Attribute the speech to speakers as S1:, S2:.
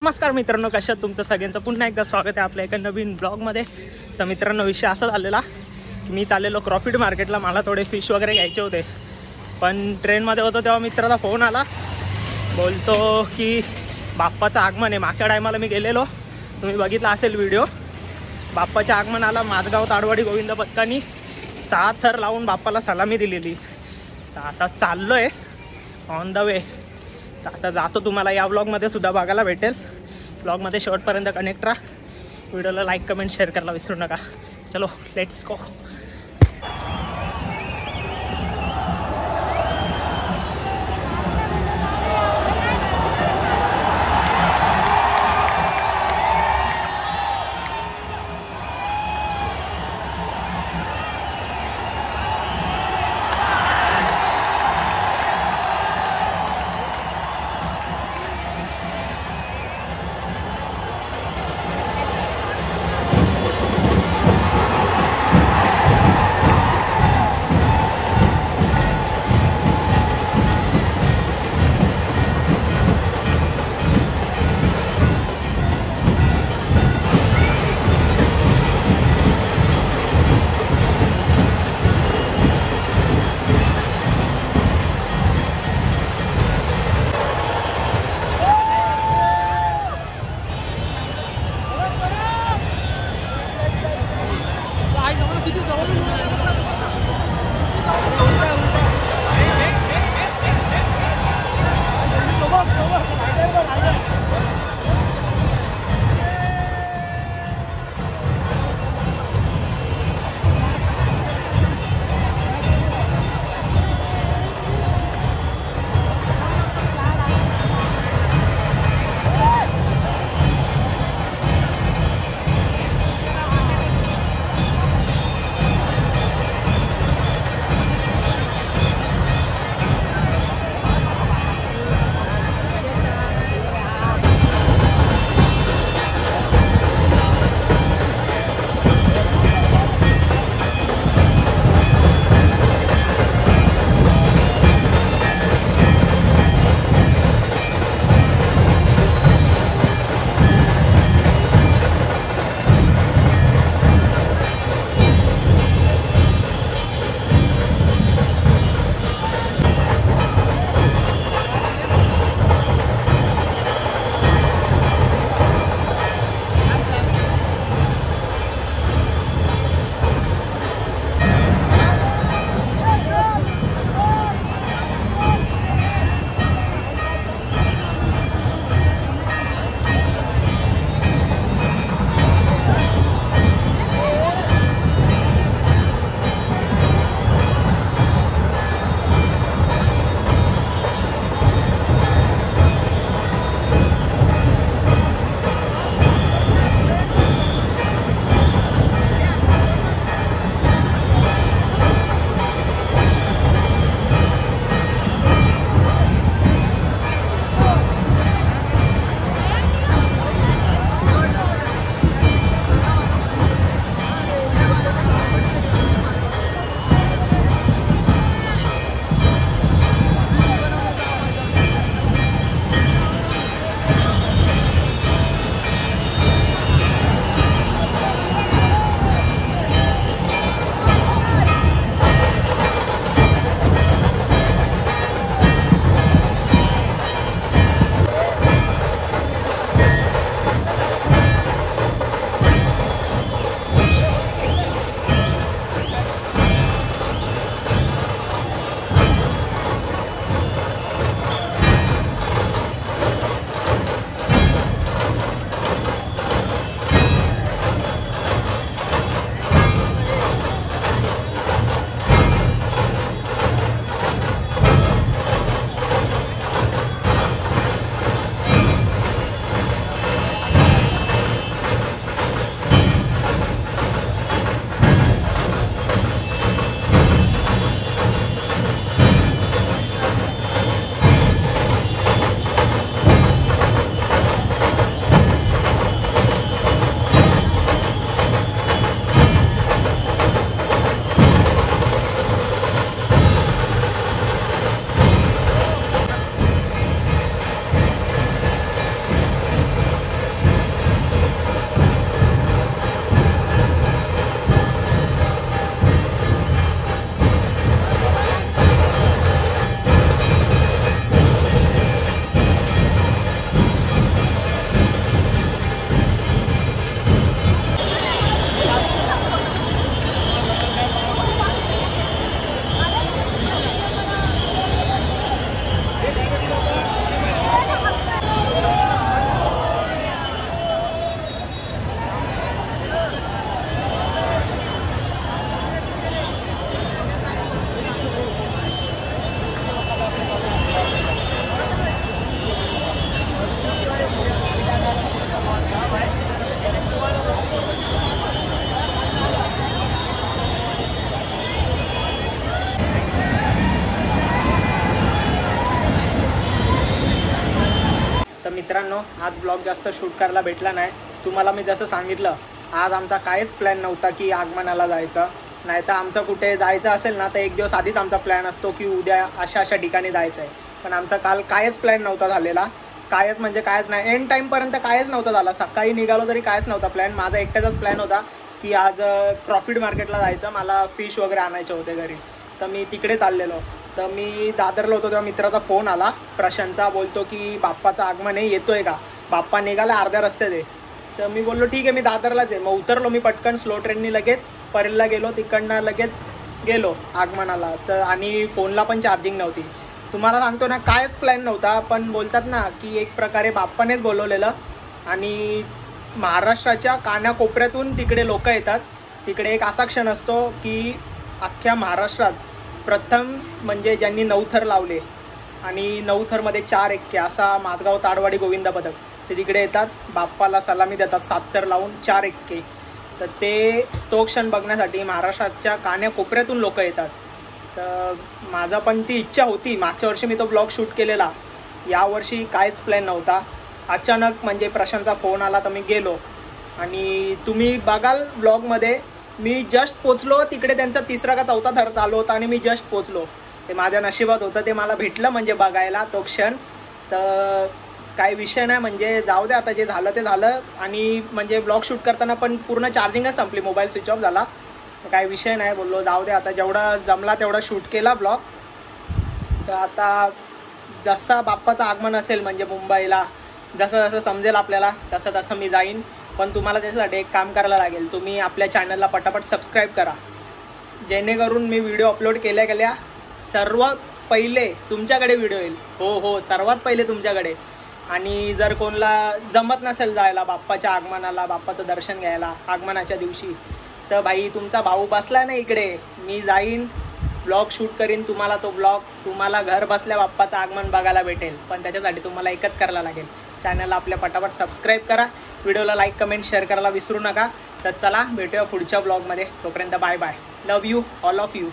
S1: नमस्कार मित्रांनो, कशा तुमचं सगळ्यांचं पुन्हा एकदा स्वागत आहे आपल्या एका नवीन ब्लॉगमध्ये. तर मित्रांनो, विषय असा झालेला की मी चाललेलो क्रॉफिट मार्केटला. मला थोडे फिश वगैरे घ्यायचे होते, पण ट्रेनमध्ये होतो तेव्हा मित्राचा फोन आला. बोलतो की बाप्पाचं आगमन आहे. मागच्या टायमाला मी गेलेलो, तुम्ही बघितला असेल व्हिडिओ. बाप्पाचं आगमन आला. माझगाव ताडवाडी गोविंद पथकानी 6 थर लावून बाप्पाला सलामी दिलेली. तर आता चाललो आहे ऑन द वे. तर आता जातो, तुम्हाला या व्लॉगमध्ये सुद्धा बघायला भेटेल. व्लॉगमध्ये शेवटपर्यंत कनेक्ट राहा. व्हिडिओला लाईक कमेंट शेअर करायला विसरू नका. चलो लेट्स गो. मित्रांनो, आज ब्लॉग जास्त शूट करायला भेटला नाही. तुम्हाला मी जसं सांगितलं, आज आमचा काहीच प्लॅन नव्हता की आगमनाला जायचं. नाही तर आमचं कुठे जायचं असेल ना तर एक दिवस आधीच आमचा प्लॅन असतो की उद्या अशा अशा ठिकाणी जायचं आहे. पण आमचा काल कायच प्लॅन नव्हता झालेला. कायच म्हणजे कायच नाही. एंड टाईमपर्यंत कायच नव्हता झाला. सकाळी निघालो तरी कायच नव्हता प्लॅन. माझा एकट्याचाच प्लॅन होता की आज प्रॉफिट मार्केटला जायचं. मला फिश वगैरे आणायचे होते घरी, तर मी तिकडे चाललेलो. तर मी दादरला होतो तेव्हा मित्राचा फोन आला प्रशांतचा. बोलतो की बाप्पाचं आगमन आहे, येतो आहे का. बाप्पा निघाला अर्ध्या रस्त्यात आहे. तर मी बोललो ठीक आहे, मी दादरलाच आहे. मग उतरलो मी पटकन स्लो ट्रेननी, लगेच परेलला गेलो. तिकडनं लगेच गेलो आगमनाला. तर आणि फोनला पण चार्जिंग नव्हती. तुम्हाला सांगतो ना, कायच प्लॅन नव्हता. पण बोलतात ना की एक प्रकारे बाप्पानेच बोलवलेलं. आणि महाराष्ट्राच्या कानाकोपऱ्यातून तिकडे लोक येतात. तिकडे एक असा क्षण असतो की अख्ख्या महाराष्ट्रात प्रथम म्हणजे ज्यांनी 9 थर लावले आणि 9 थरमध्ये 4 एक्के असा माझगाव ताडवाडी गोविंदा पथक, ते तिकडे येतात. बाप्पाला सलामी देतात 7 थर लावून 4 एक्के. तर ते तो क्षण बघण्यासाठी महाराष्ट्राच्या कानाकोपऱ्यातून लोक येतात. तर माझा पण ती इच्छा होती. मागच्या वर्षी मी तो ब्लॉग शूट केलेला. यावर्षी काहीच प्लॅन नव्हता. अचानक म्हणजे प्रशांतचा फोन आला तर मी गेलो. आणि तुम्ही बघाल ब्लॉगमध्ये, मी जस्ट पोचलो तिकडे, त्यांचा 3रा का 4था थर चालू होता आणि मी जस्ट पोचलो. ते माझ्या नशिबात होतं, ते मला भेटलं म्हणजे बघायला तो क्षण. तर काही विषय नाही, म्हणजे जाऊ दे आता, जे झालं ते झालं. आणि म्हणजे ब्लॉग शूट करताना पण पूर्ण चार्जिंगच संपली, मोबाईल स्विच ऑफ झाला. तर काही विषय नाही, बोललो जाऊ दे आता, जेवढा जमला तेवढा शूट केला ब्लॉग. तर आता जसा बाप्पाचं आगमन असेल म्हणजे मुंबईला, जसं जसं समजेल आपल्याला तसं तसं मी जाईन. पण तुम्हाला त्याच्यासाठी एक काम करायला लागेल. तुम्ही आपल्या चॅनलला पटापट सबस्क्राईब करा, जेणेकरून मी व्हिडिओ अपलोड केल्या गेल्या सर्वात पहिले तुमच्याकडे व्हिडिओ येईल. हो, सर्वात पहिले तुमच्याकडे. आणि जर कोणाला जमत नसेल जायला बाप्पाच्या आगमनाला, बाप्पाचं दर्शन घ्यायला आगमनाच्या दिवशी, तर भाई तुमचा भाऊ बसला ना इकडे, मी जाईन ब्लॉग शूट करीन. तुम्हाला तो ब्लॉग तुम्हाला घर बसल्या बाप्पाचं आगमन बघायला भेटेल. पण त्याच्यासाठी तुम्हाला एकच करायला लागेल, चॅनलला आपल्या पटापट सबस्क्राईब करा, व्हिडिओला लाईक कमेंट शेअर करायला विसरू नका. तर चला भेटूया पुढच्या ब्लॉगमध्ये. तोपर्यंत bye bye. Love you all of you.